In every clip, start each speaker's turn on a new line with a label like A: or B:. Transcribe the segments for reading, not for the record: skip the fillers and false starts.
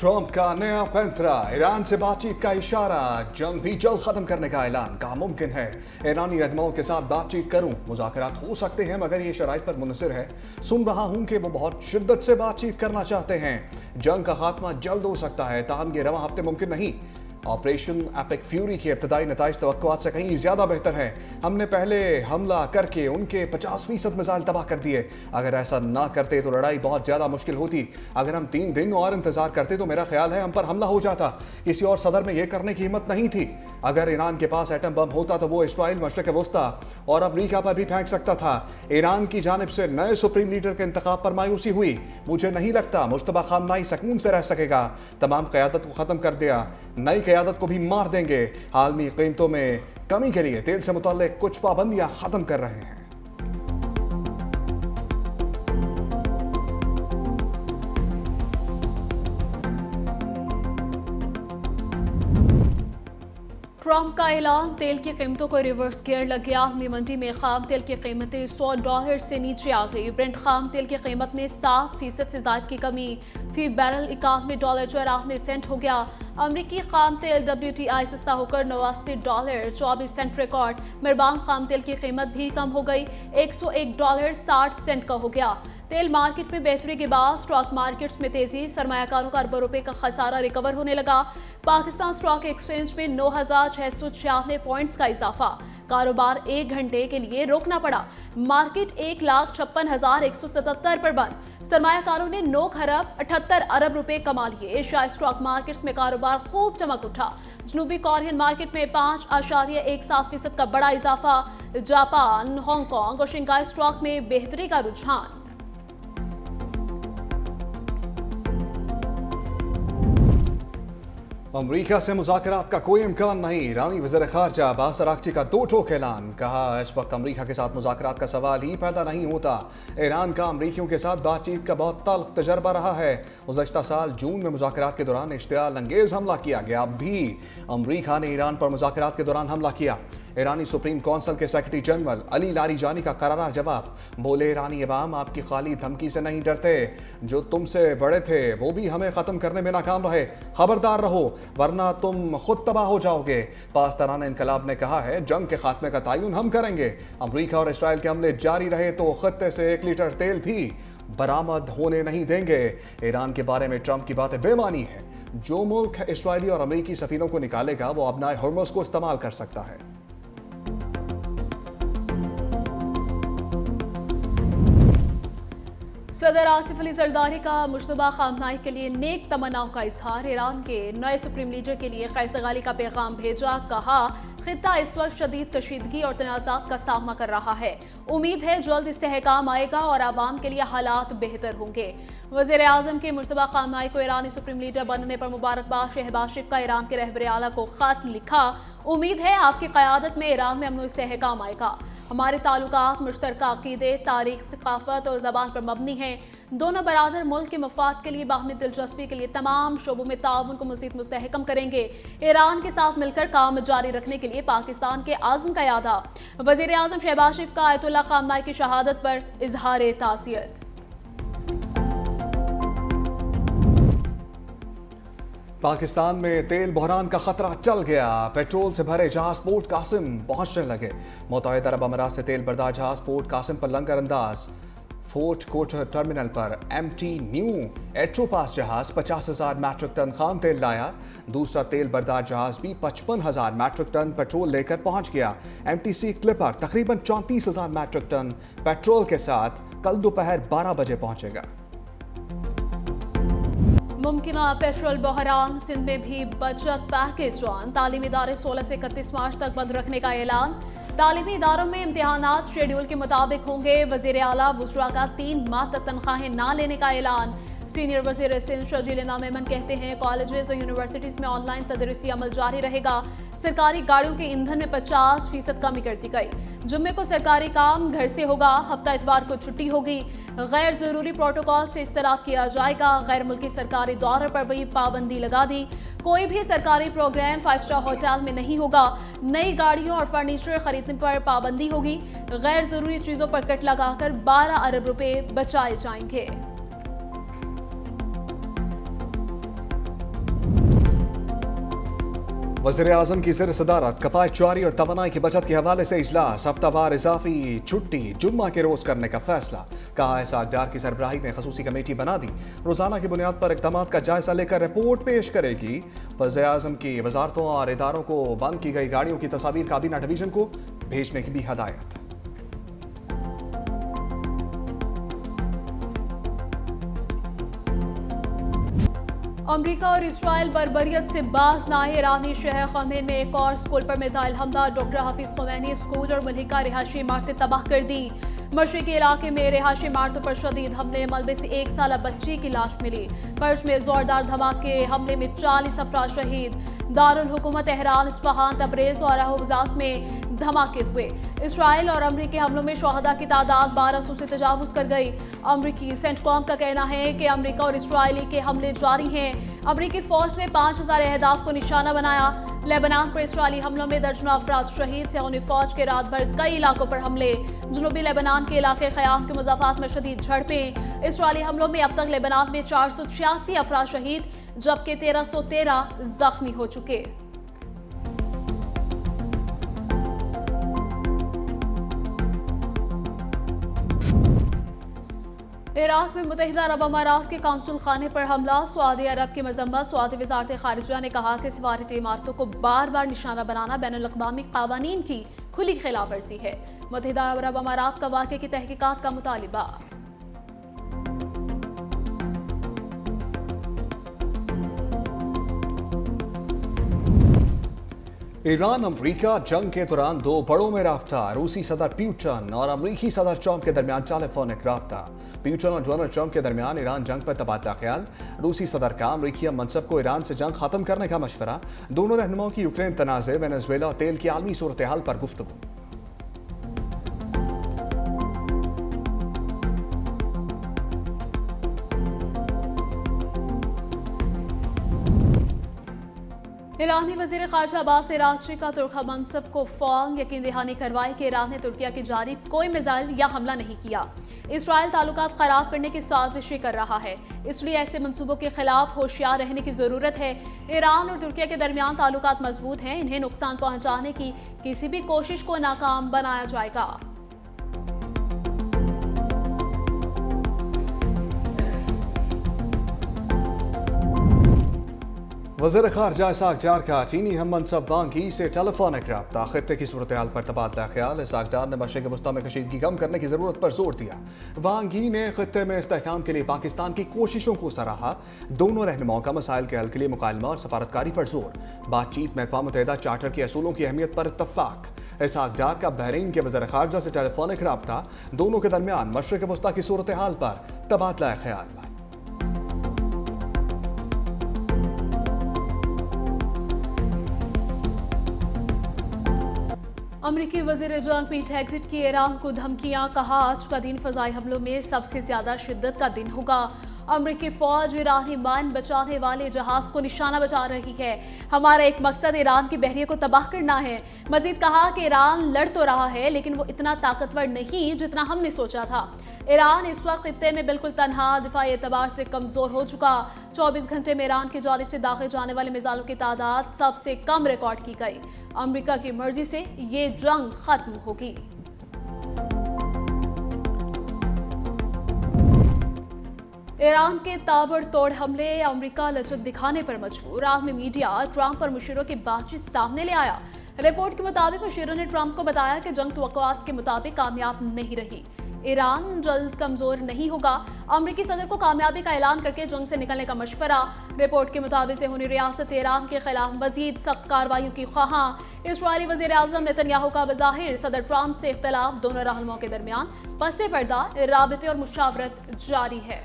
A: Trump का नया पैंतरा, Iran से बातचीत का इशारा, जंग भी जल्द खत्म करने का ऐलान। कहा मुमकिन है ईरानी रहनुमाओं के साथ बातचीत करूं, मुज़ाकरात हो सकते हैं मगर ये शराइत पर मुनहसर है। सुन रहा हूं कि वो बहुत शिद्दत से बातचीत करना चाहते हैं। जंग का खात्मा जल्द हो सकता है, ताहम ये रवा हफ्ते मुमकिन नहीं। ऑपरेशन एपिक फ्यूरी के इब्तदाई नताइज तवक्कुआत से कहीं ज्यादा बेहतर है। हमने पहले हमला करके उनके 50% मिसाइल तबाह कर दिए। अगर ऐसा ना करते तो लड़ाई बहुत ज्यादा मुश्किल होती। अगर हम 3 दिन और इंतजार करते तो मेरा ख्याल है हम पर हमला हो जाता। किसी और सदर में यह करने की हिम्मत नहीं थी। अगर ईरान के पास एटम बम होता तो वो इस्राइल, मशरिक वस्ता और अमरीका पर भी फेंक सकता था। ईरान की जानिब से नए सुप्रीम लीडर के इंतखाब पर मायूसी हुई। मुझे नहीं लगता मुश्तबा खामनाई सकून से रह सकेगा। तमाम क़यादत को ख़त्म कर दिया, नई क़यादत को भी मार देंगे। आलमी कीमतों में कमी के लिए तेल से मुतल्लिक कुछ पाबंदियां ख़त्म कर रहे हैं।
B: ट्रंप का ऐलान, तेल की कीमतों को रिवर्स गियर लग गया। आलमी मंडी में खाम तेल की कीमतें $100 से नीचे आ गई। ब्रेंट खाम तेल की कीमत में 7% से ज़ायद की कमी, फी बैरल $91 सेंट हो गया। अमरीकी खाम तेल WTI सस्ता होकर $89.24 रिकॉर्ड। मेरबान खाम तेल की कीमत भी कम हो गई, $101.60 का हो गया। तेल मार्केट में बेहतरी के बाद स्टॉक मार्केट्स में तेजी, सरमायाकारों का अरबों रुपए का खसारा रिकवर होने लगा। पाकिस्तान स्टॉक एक्सचेंज में 9,696 पॉइंट्स का इजाफा। कारोबार 1 घंटे के लिए रोकना पड़ा। मार्केट 1,56,177 पर बंद। सरमायाकारों ने 9,78 अरब रुपए कमा लिए। एशियाई स्टॉक मार्केट्स में कारोबार खूब चमक उठा। जनूबी कोरियन मार्केट में 5.17% का बड़ा इजाफा। जापान, हांगकांग और शंघाई स्टॉक में बेहतरी का रुझान।
A: अमरीका से मुज़ाकरात का कोई इम्कान नहीं। ईरानी वज़ीर ख़ारजा अब्बास अराग़ची का दो टोक ऐलान। कहा इस वक्त अमरीका के साथ मुज़ाकरात का सवाल ही पैदा नहीं होता। ईरान का अमरीकियों के साथ बातचीत का बहुत तल्ख़ तजर्बा रहा है। गुज़श्ता साल जून में मुज़ाकरात के दौरान इश्तियाल अंगेज़ हमला किया गया। अब भी अमरीका ने ईरान पर मुज़ाकरात के दौरान हमला किया। ईरानी सुप्रीम कौंसल के सेक्रेटरी जनरल अली लारीजानी का करारा जवाब। बोले ईरानी अवाम आपकी खाली धमकी से नहीं डरते। जो तुमसे बड़े थे वो भी हमें ख़त्म करने में नाकाम रहे। खबरदार रहो वरना तुम खुद तबाह हो जाओगे। पासदाराना इनकलाब ने कहा है जंग के खात्मे का तयन हम करेंगे। अमरीका और इसराइल के हमले जारी रहे तो खत्ते से 1 लीटर तेल भी बरामद होने नहीं देंगे। ईरान के बारे में ट्रंप की बातें बेमानी है। जो मुल्क इसराइली और अमरीकी सफीरों को निकालेगा वो अपना हॉर्मोस को इस्तेमाल कर सकता है।
B: सदर आसिफ अली जरदारी का मुश्तबा खामनाई के लिए नेक तमन्नाओं का इजहार। ईरान के नए सुप्रीम लीडर के लिए खैर सगाली का पैगाम भेजा। कहा खित्ता इस वक्त शदीद कशीदगी और तनाज़ात का सामना कर रहा है। उम्मीद है जल्द इस्तेहकाम आएगा और आवाम के लिए हालात बेहतर होंगे। वज़ीर आज़म के मुश्तबा खामनाई को ईरानी सुप्रीम लीडर बनने पर मुबारकबाद। शहबाज शरीफ का ईरान के रहबर आला को खत लिखा। उम्मीद है आपकी क़यादत में ईरान में अमन व इस्तेहकाम आएगा। हमारे ताल्लुकात मुश्तरका अक़ीदे, तारीख, सक़ाफ़त और ज़बान पर मबनी हैं। दोनों बरादर मुल्क के मफाद के लिए बाहमी दिलचस्पी के लिए तमाम शोबों में ताउन को मज़ीद मुस्तहकम करेंगे। ईरान के साथ मिलकर काम जारी रखने के लिए पाकिस्तान के आज़म का यादा। वज़ीर आज़म शहबाज शरीफ का आयतुल्लाह खामनाई की शहादत पर इजहार ताज़ियत।
A: पाकिस्तान में तेल बहरान का खतरा टल गया। पेट्रोल से भरे जहाज पोर्ट कासिम पहुंचने लगे। मुत्तहिदा अरब अमारात से तेल बरदार जहाज पोर्ट कासिम पर लंगर अंदाज। फोर्ट कोर्ट टर्मिनल पर MT न्यू एट्रोपास जहाज 50,000 मैट्रिक टन खाम तेल लाया। दूसरा तेल बरदार जहाज भी 55,000 मैट्रिक टन पेट्रोल लेकर पहुंच गया। MTC क्लिपर तकरीबन 34,000 मैट्रिक टन पेट्रोल के साथ कल दोपहर 12 बजे पहुंचेगा।
B: मुमकिन पेट्रोल बहरान, सिंध में भी बचत पैकेज ऑन। तालीमी इदारे 16 से 31 मार्च तक बंद रखने का ऐलान। तालीमी इदारों में इम्तिहानात शेड्यूल के मुताबिक होंगे। वज़ीर आला वुज़रा का 3 माह तक तनख्वाहें ना लेने का ऐलान। सीनियर वज़ीर सिंध शर्जील नामेमन कहते हैं कॉलेजेस और यूनिवर्सिटीज़ में ऑनलाइन तदरीसी अमल जारी रहेगा। सरकारी गाड़ियों के ईंधन में 50% कमी कर दी गई। जुम्मे को सरकारी काम घर से होगा। हफ्ता इतवार को छुट्टी होगी। गैर ज़रूरी प्रोटोकॉल से इज्तनाब किया जाएगा। गैर मुल्की सरकारी दौरे पर भी पाबंदी लगा दी। कोई भी सरकारी प्रोग्राम 5 स्टार होटल में नहीं होगा। नई गाड़ियों और फर्नीचर खरीदने पर पाबंदी होगी। गैर ज़रूरी चीज़ों पर कट लगाकर 12 अरब रुपए बचाए जाएंगे।
A: वज़ीर आज़म की ज़ेर सदारत कफ़ायत जारी और तवानाई की बचत के हवाले से इजलास, हफ्तावार इजाफी छुट्टी जुम्मा के रोज करने का फैसला। कहा है सागदार की सरबराही में खसूसी कमेटी बना दी, रोजाना की बुनियाद पर इक़दामात का जायजा लेकर रिपोर्ट पेश करेगी। वज़ीर आज़म की वजारतों और इदारों को बंद की गई गाड़ियों की तस्वीर काबीना डिवीजन को भेजने की भी हदायत।
B: अमेरिका और इसराइल बर्बरियत से बाज ना आए। ईरानी शहर खमेन में एक और स्कूल पर मिसाइल हमला, डॉक्टर हफीज खुमैनी स्कूल और मलिका रिहायशी इमारतें तबाह कर दी। मशरकी इलाके में रिहायशी इमारतों पर शदीद हमले, मलबे से 1 साला बच्ची की लाश मिली। फर्श में जोरदार धमाके, हमले में 40 अफराद शहीद। दारुल हुकूमत तेहरान, इस्फहान, तबरेज और अहवजाज में धमाके हुए। इसराइल और अमरीकी हमलों में शहदा की तादाद 1200 से तजावुज कर गई। अमरीकी सेंटकॉम का कहना है कि अमरीका और इसराइली के हमले जारी हैं। अमरीकी फौज ने 5000 अहदाफ को निशाना बनाया। लेबनान पर इसराइली हमलों में दर्जनों अफराद शहीद। सैन्य फौज के रात भर कई इलाकों पर हमले। जनूबी लेबनान के इलाके क़याम के मुज़ाफ़ात में शदीद झड़पें। इसराइली हमलों में अब तक लेबनान में 486 अफराद शहीद, जबकि 1313 जख्मी हो चुके। इराक में मुत्तहिदा अरब अमारात के काउंसिल खाने पर हमला, सऊदी अरब की मजम्मत। सऊदी वज़ारत ख़ारिजा ने कहा कि सफारती इमारतों को बार बार निशाना बनाना बैनुल-अक़वामी क़वानीन की खुली खिलाफ वर्जी है। मुत्तहिदा अरब अमारात का वाक़े की तहकीकात का मुतालिबा।
A: ईरान अमरीका जंग के दौरान दो बड़ों में राब्ता, रूसी सदर प्यूटन और अमरीकी सदर ट्रंप के दरमियान टेलीफोनिक राब्ता। प्यूटन और डोनाल्ड ट्रंप के दरमियान ईरान जंग पर तबादला ख्याल, रूसी सदर का अमरीकी मनसब को ईरान से जंग खत्म करने का मशवरा। दोनों रहनुमाओं की यूक्रेन तनाज़े, वेनेजुएला और तेल की आलमी सूरत हाल पर गुफ्तगू।
B: ईरानी वज़ीर ख़ारिजा अब्बास अराग़ची का तुर्क मनसब को फ़ौरन यकीन दहानी करवाई कि ईरान ने तुर्किया की जानिब कोई मिसाइल या हमला नहीं किया। इसराइल ताल्लुकात ख़राब करने की साजिशें कर रहा है, इसलिए ऐसे मंसूबों के खिलाफ होशियार रहने की ज़रूरत है। ईरान और तुर्किया के दरमियान ताल्लुकात मजबूत हैं, इन्हें नुकसान पहुँचाने की किसी भी कोशिश को नाकाम बनाया जाएगा।
A: वज़ीर ख़ारिजा इसहाक़ डार का चीनी हम मनसब वांग यी से टेलीफोनिक राब्ता, खित्ते की सूरत हाल पर तबादला ख्याल। इसहाक़ डार ने मशरिक़ वस्ता में कशीदगी कम करने की ज़रूरत पर जोर दिया। वांग यी ने खित्ते में इस्तेहकाम के लिए पाकिस्तान की कोशिशों को सराहा। दोनों रहनुमाओं का मसाइल के हल के लिए मुकालमा और सफारतकारी पर जोर। बातचीत में अक़वाम मुत्तहिदा चार्टर के असूलों की अहमियत पर इत्तफ़ाक़। इसहाक़ डार का बहरीन के वज़ीर ख़ारिजा से टेलीफोनिक राब्ता, दोनों के दरमियान मशरिक़ वस्ता की सूरत हाल पर तबादला ख्याल।
B: अमरीकी वज़ीर जंग पीट हेगसेट की ईरान को धमकियां, कहा आज का दिन फ़ज़ाई हमलों में सबसे ज़्यादा शिद्दत का दिन होगा। अमरीकी फ़ौज ईरानी मान बचाने वाले जहाज़ को निशाना बचा रही है। हमारा एक मकसद ईरान के बहरिए को तबाह करना है। मज़ीद कहा कि ईरान लड़ तो रहा है, लेकिन वो इतना ताकतवर नहीं जितना हमने सोचा था। ईरान इस वक्त खित्ते में बिल्कुल तनहा, दिफाई एतबार से कमज़ोर हो चुका। 24 घंटे में ईरान की जानिब से दाखिल जाने वाले मिसाइलों की तादाद सबसे कम रिकॉर्ड की गई। अमरीका की मर्जी से ये जंग खत्म होगी। ईरान के ताबड़तोड़ हमले, अमेरिका लचक दिखाने पर मजबूर। आलमी मीडिया ट्रंप और मुशीरों की बातचीत सामने ले आया। रिपोर्ट के मुताबिक मुशीरों ने ट्रंप को बताया कि जंग तवक्कुआत के मुताबिक कामयाब नहीं रही। ईरान जल्द कमजोर नहीं होगा। अमरीकी सदर को कामयाबी का ऐलान करके जंग से निकलने का मशवरा। रिपोर्ट के मुताबिक सेहूनी रियासत ईरान के खिलाफ मजीद सख्त कार्रवाइयों की ख्वाहां। इसराइली वज़ीर आज़म नेतन्याहू का बज़ाहिर सदर ट्रंप से इख्तिलाफ, दोनों रहनुमाओं के दरमियान पसे पर्दा राबते और मुशावरत जारी है।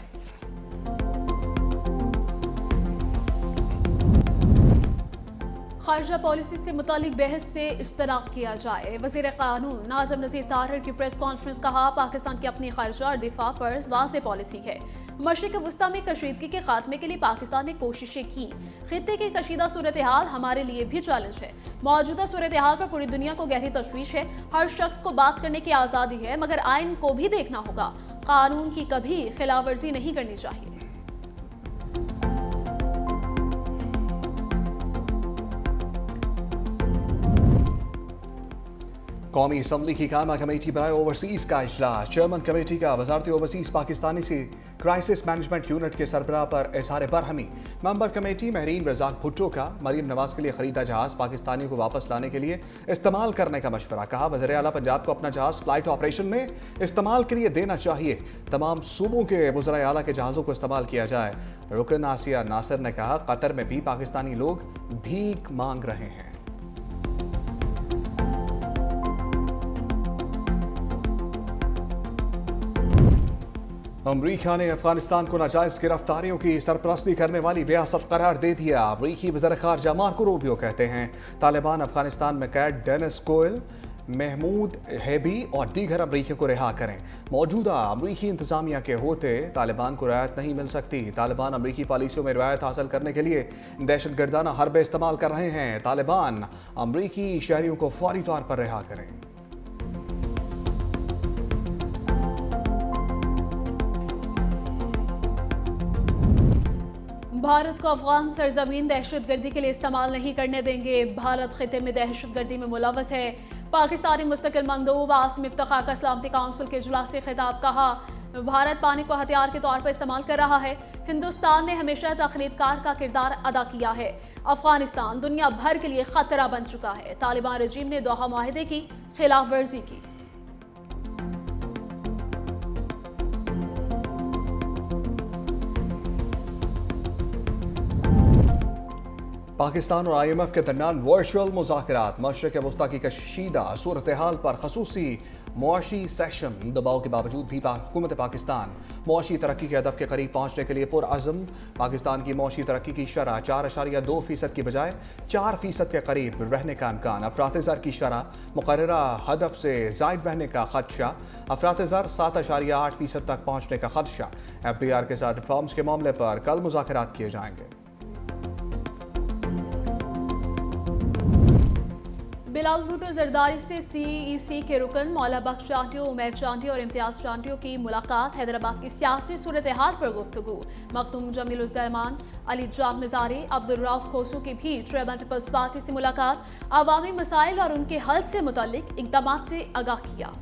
B: खारजा पॉलिसी से मुतालिक बहस से इज्तनाब किया जाए। वज़ीर क़ानून नाज़िम नज़ीर ताहिर की प्रेस कॉन्फ्रेंस, कहा पाकिस्तान की अपनी खारजा और दिफा पर वाज़ेह पॉलिसी है। मशरिक़ वस्ता में कशीदगी के खात्मे के लिए पाकिस्तान ने कोशिशें की। खित्ते की कशीदा सूरत हाल हमारे लिए भी चैलेंज है। मौजूदा सूरत हाल पर पूरी दुनिया को गहरी तशवीश है। हर शख्स को बात करने की आज़ादी है, मगर आइन को भी देखना होगा। कानून की कभी खिलाफ वर्जी नहीं करनी चाहिए।
A: कौमी असम्बली की कायमा कमेटी बनाए ओवरसीज का इजलास। चेयरमैन कमेटी का वजारत ओवरसीज पाकिस्तानी से क्राइसिस मैनेजमेंट यूनिट के सरबराह पर इजहार बरहमी। मेंबर कमेटी महरीन रजाक भुट्टो का मरीम नवाज के लिए खरीदा जहाज पाकिस्तानियों को वापस लाने के लिए इस्तेमाल करने का मशवरा। कहा वज़ीर आला पंजाब को अपना जहाज फ्लाइट ऑपरेशन में इस्तेमाल के लिए देना चाहिए। तमाम सूबों के वज़ीर आला के जहाज़ों को इस्तेमाल किया जाए। रुकन आसिया नासिर ने कहा कतर में भी पाकिस्तानी लोग भीख मांग रहे हैं। अमरीका ने अफगानिस्तान को नाजायज गिरफ्तारियों की सरपरस्ती करने वाली रियासत करार दे दिया। अमरीकी वज़ीर ख़ारजा मार्को रूबियो कहते हैं तालिबान अफगानिस्तान में कैद डेनिस कोयल, महमूद हेबी और दीगर अमरीकियों को रिहा करें। मौजूदा अमरीकी इंतजामिया के होते तालिबान को रियायत नहीं मिल सकती। तालिबान अमरीकी पॉलिसियों में रियायत हासिल करने के लिए दहशतगर्दाना हरबे इस्तेमाल कर रहे हैं। तालिबान अमरीकी शहरियों को फौरी तौर पर रिहा करें।
B: भारत को अफगान सरजमीन दहशतगर्दी के लिए इस्तेमाल नहीं करने देंगे। भारत खिते में दहशतगर्दी में मुलव्वस है। पाकिस्तानी मुस्तकिल मंदूब आसिम इफ्तिखार का सलामती काउंसिल के इजलास से खिताब। कहा भारत पानी को हथियार के तौर पर इस्तेमाल कर रहा है। हिंदुस्तान ने हमेशा तखरीबकार का किरदार अदा किया है। अफगानिस्तान दुनिया भर के लिए खतरा बन चुका है। तालिबान रजीम ने दोहा माहिदे की खिलाफ वर्जी की।
A: पाकिस्तान और IMF के दरमियान वर्चुअल मुज़ाकरात। मशरिक़ वस्ता की कशीदा सूरत हाल पर खसूसी मुआशी सेशन। दबाव के बावजूद भी हुकूमत पाकिस्तान मुआशी तरक्की के हदफ के करीब पहुँचने के लिए पुरअज़म। पाकिस्तान की मुआशी तरक्की की शरह 4.2% की बजाय 4% के करीब रहने का इम्कान। अफरात-ए-ज़र की शरह मुकर्ररा हदफ से ज़ायद रहने का खदशा। अफरात-ए-ज़र 7.8% तक पहुँचने का खदशा। FDR के साथ रिफॉर्म्स के मामले पर कल मुज़ाकरात किए जाएंगे।
B: बिलावल भुट्टो जरदारी से CEC के रुकन मौला बख्श चांटियों, उमर चांटियों और इम्तियाज चांटियों की मुलाकात। हैदराबाद की सियासी सूरत हाल पर गुफ्तगू। मखदूम जमील-उज़-ज़मान, अली जाम मिज़ारी, अब्दुल रऊफ खोसू की भी ट्रेबल पीपल्स पार्टी से मुलाकात। अवामी मसाइल और उनके हल से मुताल्लिक इक़दामात से आगाह किया।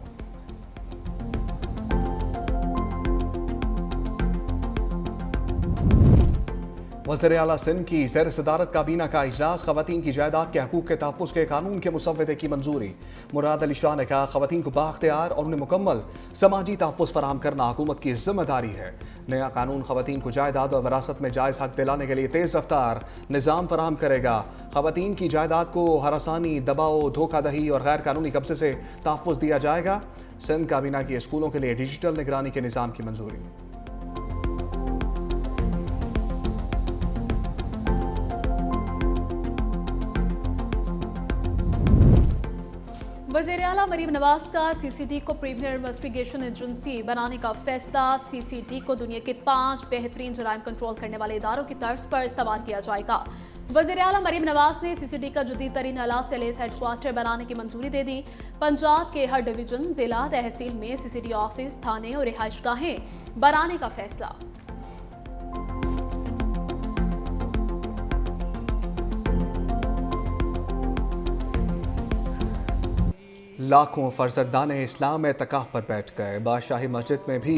A: वज़ीर आला सिंध की ज़ेर सदारत काबीना का इजलास। ख़वातीन की जायदाद के हकूक़ के तहफ़्फ़ुज़ के कानून के मुसव्वदे की मंजूरी। मुराद अली शाह ने कहा ख़वातीन को बाख्तियार और उन्हें मुकम्मल समाजी तहफ़्फ़ुज़ फराहम करना हुकूमत की जिम्मेदारी है। नया कानून ख़वातीन को जायदाद और विरासत में जायज़ हक दिलाने के लिए तेज़ रफ्तार निज़ाम फराहम करेगा। ख़वातीन की जायदाद को हरासानी, दबाव, धोखाधड़ी और गैर कानूनी कब्जे से तहफ़्फ़ुज़ दिया जाएगा। सिंध काबीना की स्कूलों के लिए डिजिटल निगरानी के निज़ाम की मंजूरी।
B: वज़ीर आला मरीम नवाज का CCD को प्रीमियर इन्वेस्टिगेशन एजेंसी बनाने का फैसला। CCD को दुनिया के 5 बेहतरीन जराइम कंट्रोल करने वाले इदारों की तर्ज पर इस्तेमाल किया जाएगा। वज़ीर आला मरीम नवाज ने CCD का जदीद तरीन आला चलेस हेडक्वार्टर बनाने की मंजूरी दे दी। पंजाब के हर डिवीजन, जिला, तहसील में CCD ऑफिस, थाने और रिहाइश गाहें बनाने का फैसला।
A: लाखों फर्जंदाने इस्लाम एतकाफ़ पर बैठ गए। बादशाही मस्जिद में भी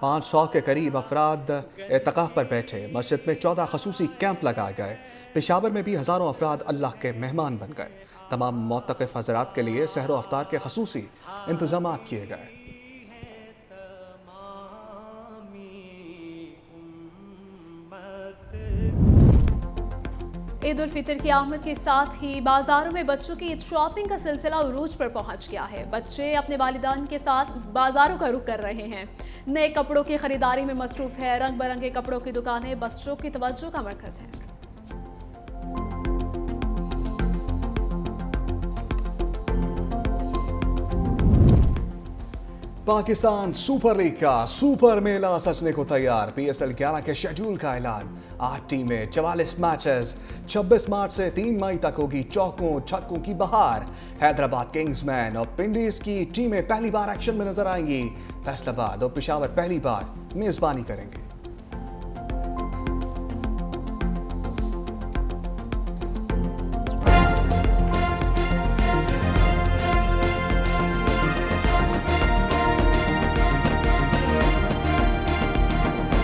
A: 500 के करीब अफराद एतकाफ़ पर बैठे। मस्जिद में 14 खसूसी कैंप लगाए गए। पेशावर में भी हज़ारों अफराद अल्लाह के मेहमान बन गए। तमाम मोतक़िफ़ हज़रात के लिए सहर व अफ्तार के खसूसी इंतज़ाम किए गए।
B: ईद उल फितर की आमद के साथ ही बाजारों में बच्चों की ईद शॉपिंग का सिलसिला उरूज पर पहुंच गया है। बच्चे अपने वालिदैन के साथ बाजारों का रुख कर रहे हैं। नए कपड़ों की खरीदारी में मसरूफ है। रंग बिरंगे कपड़ों की दुकानें बच्चों की तवज्जो का मरकज है।
A: पाकिस्तान सुपर लीग का सुपर मेला सजने को तैयार। PSL 11 के शेड्यूल का ऐलान। 8 टीमें, 44 मैचेस। 26 मार्च से 3 मई तक होगी चौकों छक्कों की बहार। हैदराबाद किंग्समैन और पिंडीज की टीमें पहली बार एक्शन में नजर आएंगी। फैसलाबाद और पेशावर पहली बार मेजबानी करेंगे।